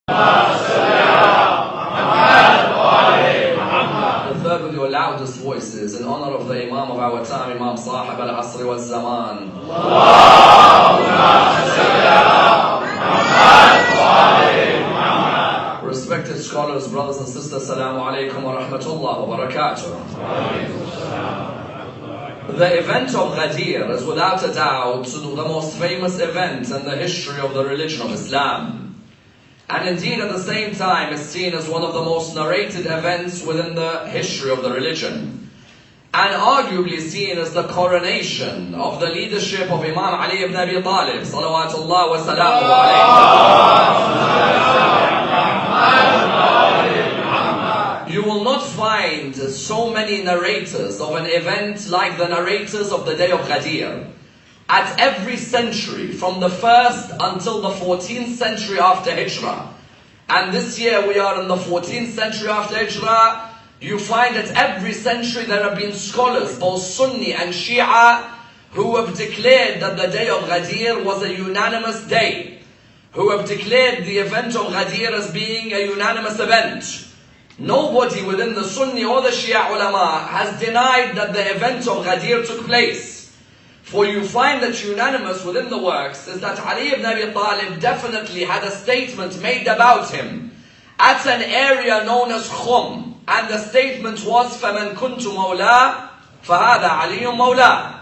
The third with your loudest voices in honor of the Imam of our time, Imam Sahib al-Asr wal-Zaman. Respected scholars, brothers and sisters, Assalamu alaikum wa rahmatullah wa barakatuh. The event of Ghadir is without a doubt the most famous event in the history of the religion of Islam. And indeed at the same time is seen as one of the most narrated events within the history of the religion. And arguably seen as the coronation of the leadership of Imam Ali ibn Abi Talib, salawatullah wa salamu alayhi. You will not find so many narrators of an event like the narrators of the day of Ghadir. At every century, from the 1st until the 14th century after Hijrah, and this year we are in the 14th century after Hijrah, you find that every century there have been scholars, both Sunni and Shia, who have declared that the day of Ghadir was a unanimous day, who have declared the event of Ghadir as being a unanimous event. Nobody within the Sunni or the Shia ulama has denied that the event of Ghadir took place. For you find that unanimous within the works is that Ali ibn Abi Talib definitely had a statement made about him at an area known as Khum. And the statement was, فَمَنْ كُنْتُ مَوْلَى فَهَذَا عَلِيٌّ مَوْلَى.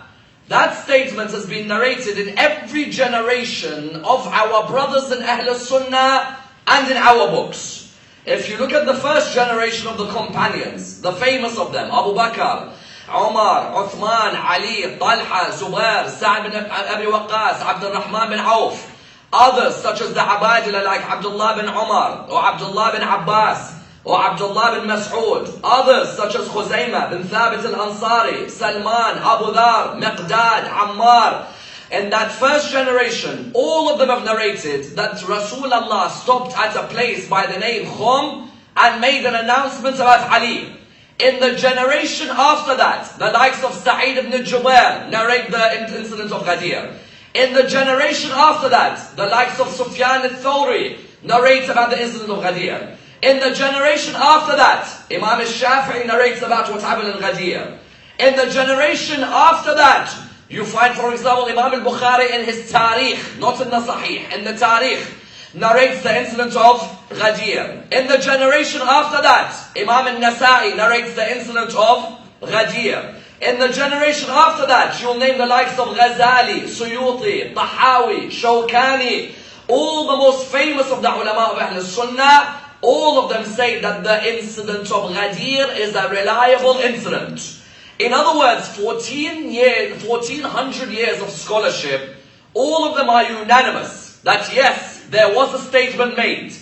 That statement has been narrated in every generation of our brothers in Ahl Sunnah and in our books. If you look at the first generation of the companions, the famous of them, Abu Bakr, Umar, Uthman, Ali, Talha, Zubair, Sa'd bin Abi Waqqas, Abdul Rahman bin Auf, others such as the Abadila like Abdullah bin Umar, or Abdullah bin Abbas, or Abdullah bin Mas'ud, others such as Khuzaymah bin Thabit al-Ansari, Salman, Abu Dhar, Miqdad, Ammar. In that first generation, all of them have narrated that Rasulullah stopped at a place by the name Khum and made an announcement about Ali. In the generation after that, the likes of Sa'id ibn Jubair narrate the incident of Ghadir. In the generation after that, the likes of Sufyan al-Thawri narrate about the incident of Ghadir. In the generation after that, Imam al-Shafi'i narrates about what happened in Ghadir. In the generation after that, you find, for example, Imam al-Bukhari in his Tarikh, not in the Sahih, in the Tarikh, narrates the incident of Ghadir. In the generation after that, Imam al-Nasa'i narrates the incident of Ghadir. In the generation after that, you'll name the likes of Ghazali, Suyuti, Tahawi, Shawkani, all the most famous of the ulama of Ahl Sunnah. All of them say that the incident of Ghadir is a reliable incident. In other words, 1400 years of scholarship, all of them are unanimous that yes, there was a statement made.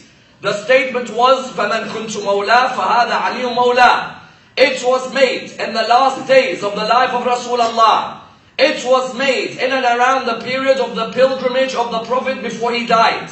The statement was, فَمَنْ كُنْتُ مَوْلَى فَهَذَا عَلِيٌّ مَوْلَى. It was made in the last days of the life of Rasulullah. It was made in and around the period of the pilgrimage of the Prophet before he died.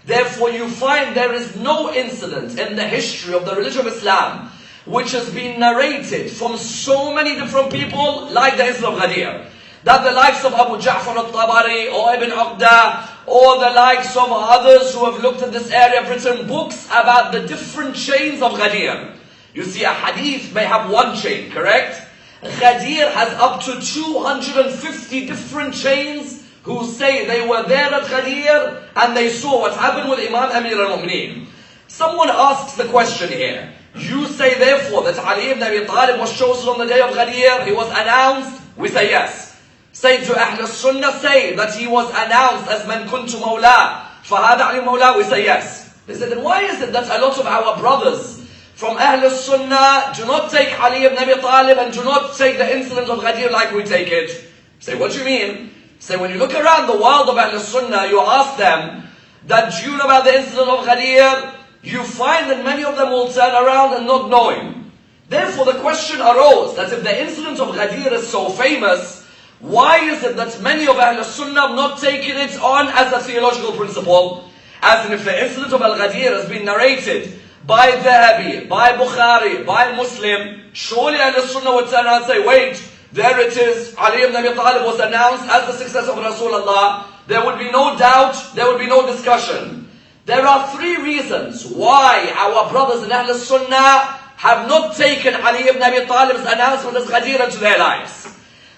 Therefore you find there is no incident in the history of the religion of Islam which has been narrated from so many different people like the incident of Ghadir. That the likes of Abu Ja'far al-Tabari or Ibn Uqda or the likes of others who have looked at this area have written books about the different chains of Ghadir. You see, a hadith may have one chain, correct? Ghadir has up to 250 different chains who say they were there at Ghadir and they saw what happened with Imam Amir al-Mu'mineen. Someone asks the question here. You say therefore that Ali ibn Abi Talib was chosen on the day of Ghadir, he was announced? We say yes. Say to Ahl Sunnah, say that he was announced as Man Kuntu Mawla, فَهَذَا عَلِيٌّ مَوْلَى. We say yes. They said, then why is it that a lot of our brothers from Ahl Sunnah do not take Ali ibn Abi Talib and do not take the incident of Ghadir like we take it? Say, what do you mean? Say, when you look around the world of Ahl Sunnah, you ask them that do you know about the incident of Ghadir? You find that many of them will turn around and not know him. Therefore the question arose that if the incident of Ghadir is so famous, why is it that many of Ahl Sunnah have not taken it on as a theological principle? As in if the incident of Al-Ghadir has been narrated by Dhahabi, by Bukhari, by Muslim, surely Ahl Sunnah would turn around and say, wait, there it is, Ali ibn Abi Talib was announced as the successor of Rasulullah. There would be no doubt, there would be no discussion. There are three reasons why our brothers in Ahl Sunnah have not taken Ali ibn Abi Talib's announcement as Ghadir into their lives.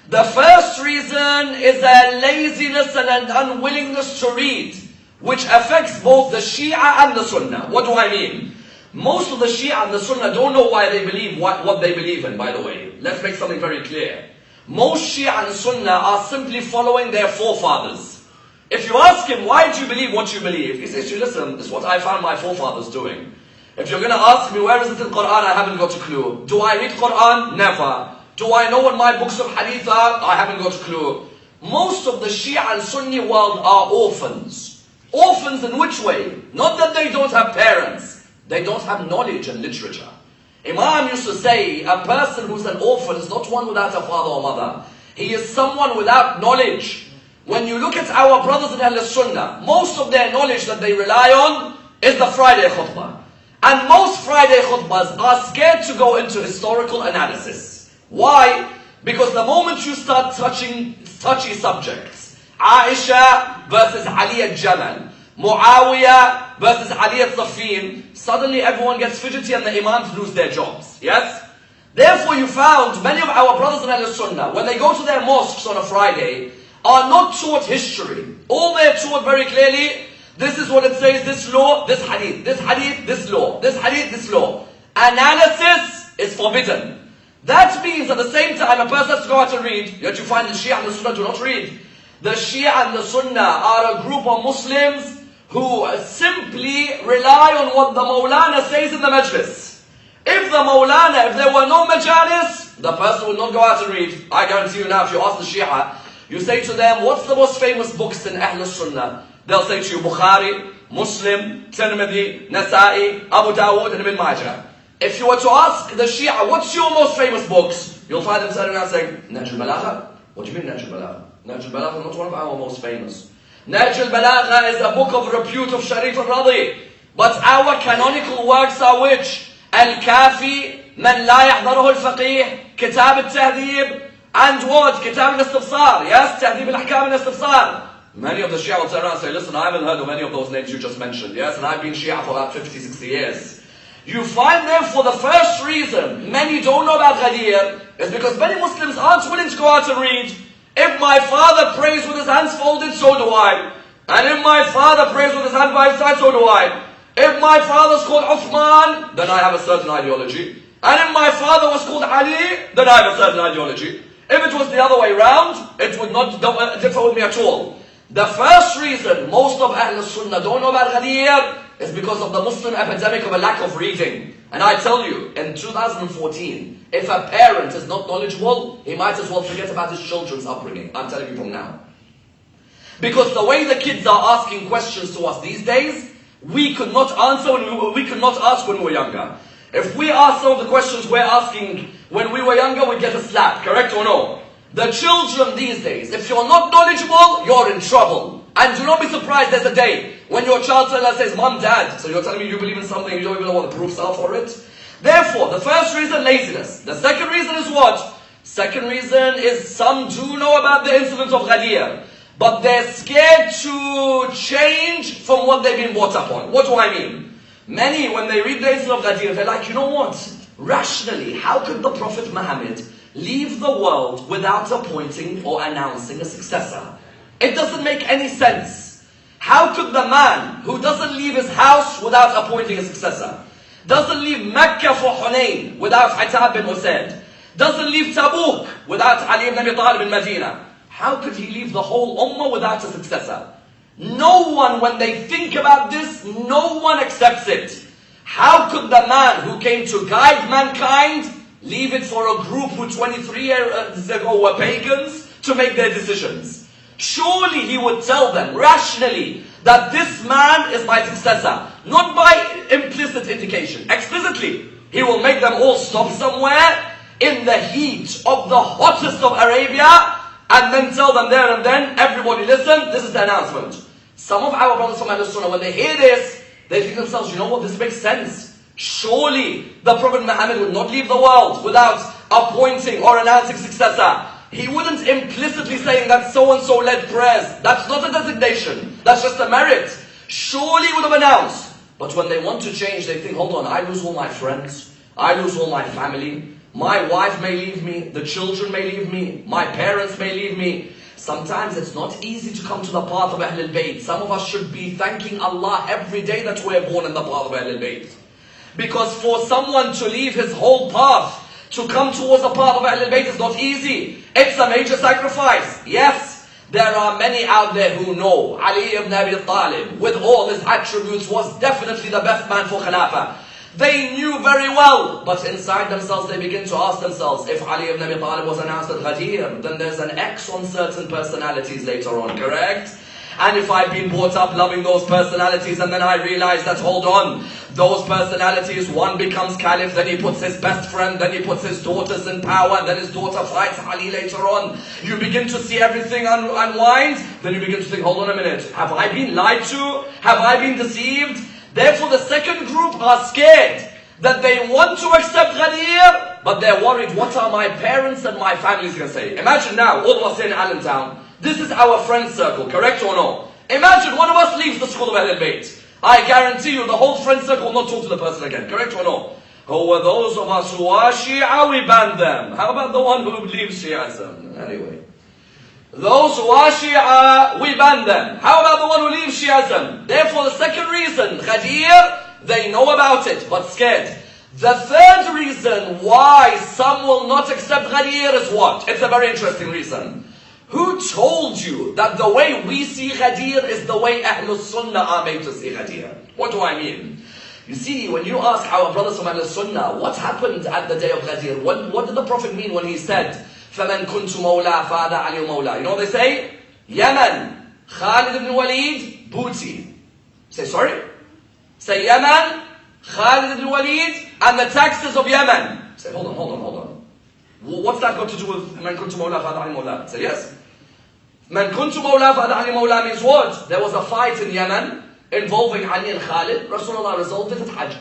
The first reason is a laziness and an unwillingness to read, which affects both the Shia and the Sunnah. What do I mean? Most of the Shia and the Sunnah don't know why they believe what they believe in, by the way. Let's make something very clear. Most Shia and Sunnah are simply following their forefathers. If you ask him, why do you believe what you believe? He says to you, listen, this is what I found my forefathers doing. If you're going to ask me, where is it in Quran? I haven't got a clue. Do I read Quran? Never. Do I know what my books of hadith are? I haven't got a clue. Most of the Shia and Sunni world are orphans. Orphans in which way? Not that they don't have parents. They don't have knowledge and literature. Imam used to say, a person who's an orphan is not one without a father or mother. He is someone without knowledge. When you look at our brothers in Ahl Sunnah, most of their knowledge that they rely on is the Friday khutbah. And most Friday khutbahs are scared to go into historical analysis. Why? Because the moment you start touching touchy subjects, Aisha versus Ali al-Jamal, Muawiyah versus Ali al-Safin, suddenly everyone gets fidgety and the imams lose their jobs. Yes? Therefore you found many of our brothers in Ahl Sunnah, when they go to their mosques on a Friday, are not taught history. All they're taught very clearly, this is what it says, this law, this hadith, this law, this hadith, this law. Analysis is forbidden. That means at the same time a person has to go out and read, yet you find the Shia and the Sunnah do not read. The Shia and the Sunnah are a group of Muslims who simply rely on what the Mawlana says in the majlis. If there were no majalis, the person would not go out and read. I guarantee you now, if you ask the Shia, you say to them, what's the most famous books in Ahl Sunnah? They'll say to you, Bukhari, Muslim, Tirmidhi, Nasa'i, Abu Dawood, and Ibn Majah. If you were to ask the Shia, what's your most famous books? You'll find them standing around saying, Nahj al-Balagha? What do you mean Nahj al-Balagha? Nahj al-Balagha is not one of our most famous. Nahj al-Balagha is a book of repute of Sharif al-Radi. But our canonical works are which? Al-Kafi, Man la yahdaruhu al-Faqih, Kitab al-Tahdhib, and what? Kitab al-Istifsar. Yes? Tahdhib al-Ahkam al-Istifsar. Many of the Shia will turn around and say, listen, I haven't heard of any of those names you just mentioned. Yes? And I've been Shia for about 50, 60 years. You find them for the first reason many don't know about Ghadir is because many Muslims aren't willing to go out and read. If my father prays with his hands folded, so do I. And if my father prays with his hands by his side, so do I. If my father's called Uthman, then I have a certain ideology. And if my father was called Ali, then I have a certain ideology. If it was the other way round, it would not differ with me at all. The first reason most of Ahl Sunnah don't know about Ghadir is because of the Muslim epidemic of a lack of reading. And I tell you, in 2014, if a parent is not knowledgeable, he might as well forget about his children's upbringing. I'm telling you from now. Because the way the kids are asking questions to us these days, we could not answer we could not ask when we were younger. If we ask some of the questions we're asking when we were younger, we'd get a slap, correct or no? The children these days, if you're not knowledgeable, you're in trouble. And do not be surprised there's a day when your child says, Mom, Dad, so you're telling me you believe in something, you don't even know what the proofs are for it? Therefore, the first reason, laziness. The second reason is what? Second reason is some do know about the incident of Ghadir, but they're scared to change from what they've been brought up on. What do I mean? Many, when they read the incident of Ghadir, they're like, you know what? Rationally, how could the Prophet Muhammad leave the world without appointing or announcing a successor? It doesn't make any sense. How could the man who doesn't leave his house without appointing a successor, doesn't leave Mecca for Hunayn without Atab bin Usaid, doesn't leave Tabuk without Ali ibn Abi Talib in Medina, how could he leave the whole ummah without a successor? No one, when they think about this, no one accepts it. How could the man who came to guide mankind leave it for a group who 23 years ago were pagans to make their decisions? Surely he would tell them rationally that this man is my successor. Not by implicit indication. Explicitly. He will make them all stop somewhere in the heat of the hottest of Arabia and then tell them there and then, everybody listen, this is the announcement. Some of our brothers from Ahl Sunnah, when they hear this, they think to themselves, you know what, this makes sense. Surely the Prophet Muhammad would not leave the world without appointing or announcing successor. He wouldn't implicitly saying that so-and-so led prayers. That's not a designation. That's just a merit. surely would have announced. But when they want to change, they think, hold on, I lose all my friends, I lose all my family, my wife may leave me, the children may leave me, my parents may leave me. Sometimes it's not easy to come to the path of Ahlul Bayt. Some of us should be thanking Allah every day that we're born in the path of Ahlul Bayt. Because for someone to leave his whole path to come towards the path of Ahlul Bayt is not easy. It's a major sacrifice. Yes, there are many out there who know Ali ibn Abi Talib, with all his attributes, was definitely the best man for Khilafah. They knew very well, but inside themselves they begin to ask themselves, if Ali ibn Abi Talib was announced at Ghadir, then there's an X on certain personalities later on, correct? And if I've been brought up loving those personalities and then I realize that, hold on, those personalities, one becomes caliph, then he puts his best friend, then he puts his daughters in power, and then his daughter fights Ali later on. You begin to see everything unwind, then you begin to think, hold on a minute, have I been lied to? Have I been deceived? Therefore the second group are scared that they want to accept Ghadir, but they're worried, what are my parents and my families going to say? Imagine now, all of us in Allentown, this is our friend circle, correct or no? Imagine one of us leaves the school of Ahlul Bayt. I guarantee you the whole friend circle will not talk to the person again, correct or no? Who are those of us who are Shia, we ban them. How about the one who leaves Shi'ism? Anyway. Those who are Shia, we ban them. How about the one who leaves Shi'ism? Therefore, the second reason, Ghadir, they know about it, but scared. The third reason why some will not accept Ghadir is what? It's a very interesting reason. Who told you that the way we see Ghadir is the way Ahlul Sunnah are made to see Ghadir? What do I mean? You see, when you ask our brothers from Ahlul Sunnah, what happened at the day of Ghadir? What did the Prophet mean when he said, فَمَنْ كُنْتُ مَوْلَى فَهَذَا عَلِيٌّ مَوْلَى? You know what they say? Yemen, Khalid ibn Walid, booty. Say, sorry? Say Yemen, Khalid ibn Walid, and the taxes of Yemen. Say, hold on. What's that got to do with مَنْ كُنْتُ مَوْلَى فَهَذَا عَلِيٌّ مَوْلَى? Say, yes. مَنْ كُنْتُ مَوْلَى فَهَذَا عَلِيٌّ مَوْلَى means what? There was a fight in Yemen involving Ali and Khalid. Rasulullah resolved it at Hajj.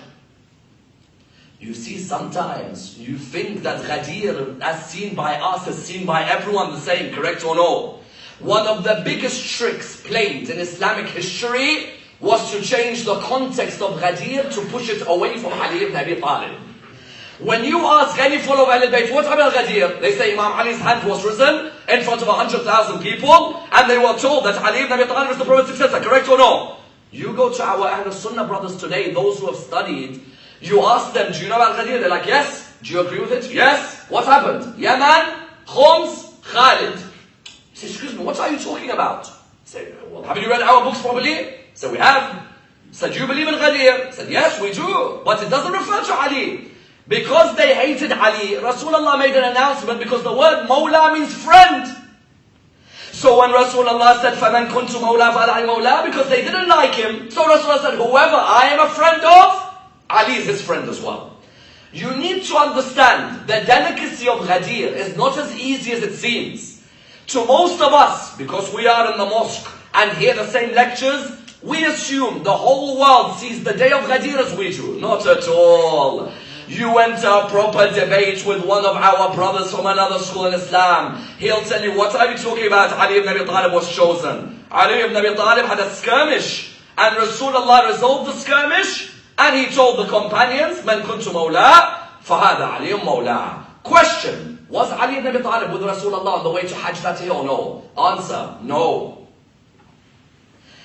You see, sometimes you think that Ghadir, as seen by us, is seen by everyone the same, correct or no? One of the biggest tricks played in Islamic history was to change the context of Ghadir to push it away from Ali ibn Abi Talib. When you ask any follower of Ahlul Bayt, what happened at Ghadir? They say Imam Ali's hand was risen in front of 100,000 people, and they were told that Ali ibn Abi Talib is the Prophet's successor, correct or no? You go to our Ahlul Sunnah brothers today, those who have studied, you ask them, do you know about Ghadir? They're like, yes. Do you agree with it? Yes. What happened? Yemen, Khoms, Khalid. You say, excuse me, what are you talking about? Say, well, haven't you read our books properly? Say, we have. Said, do you believe in Ghadir? Said, yes, we do. But it doesn't refer to Ali. Because they hated Ali, Rasulullah made an announcement because the word Mawla means friend. So when Rasulullah said, فَمَنْ كُنْتُ مَوْلَى فَأَنَا مَوْلَى, because they didn't like him, so Rasulullah said, whoever I am a friend of, Ali is his friend as well. You need to understand the delicacy of Ghadir is not as easy as it seems. To most of us, because we are in the mosque and hear the same lectures, we assume the whole world sees the day of Ghadir as we do. Not at all. You enter a proper debate with one of our brothers from another school in Islam. He'll tell you, what are you talking about? Ali ibn Abi Talib was chosen. Ali ibn Abi Talib had a skirmish, and Rasulullah resolved the skirmish, and he told the companions, مَنْ كُنْتُ مَوْلَى فَهَذَا عَلِيٌّ مَوْلَى. Question, was Ali ibn Abi Talib with Rasulullah on the way to Hajj that year or no? Answer, no.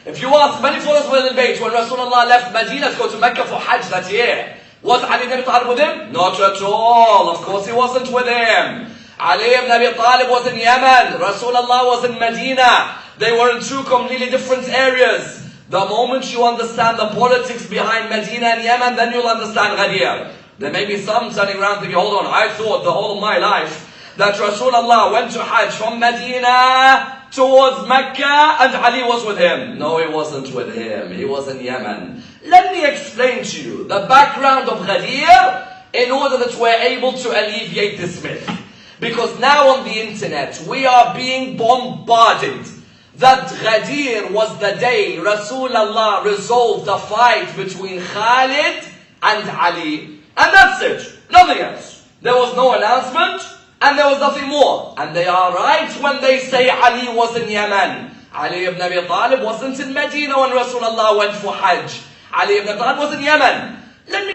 If you ask many followers of Ahlul Bayt, when Rasulullah left Medina to go to Mecca for Hajj that year, was Ali ibn Abi Talib with him? Not at all. Of course he wasn't with him. Ali ibn Abi Talib was in Yemen. Rasulullah was in Medina. They were in two completely different areas. The moment you understand the politics behind Medina and Yemen, then you'll understand Ghadir. There may be some turning around thinking, hold on, I thought the whole of my life that Rasulullah went to Hajj from Medina towards Mecca and Ali was with him. No, he wasn't with him. He was in Yemen. Let me explain to you the background of Ghadir in order that we're able to alleviate this myth. Because now on the internet, we are being bombarded that Ghadir was the day Rasulullah resolved the fight between Khalid and Ali. And that's it. Nothing else. There was no announcement and there was nothing more. And they are right when they say Ali was in Yemen. Ali ibn Abi Talib wasn't in Medina when Rasulullah went for Hajj. Ali ibn Abi Talib was in Yemen. Let me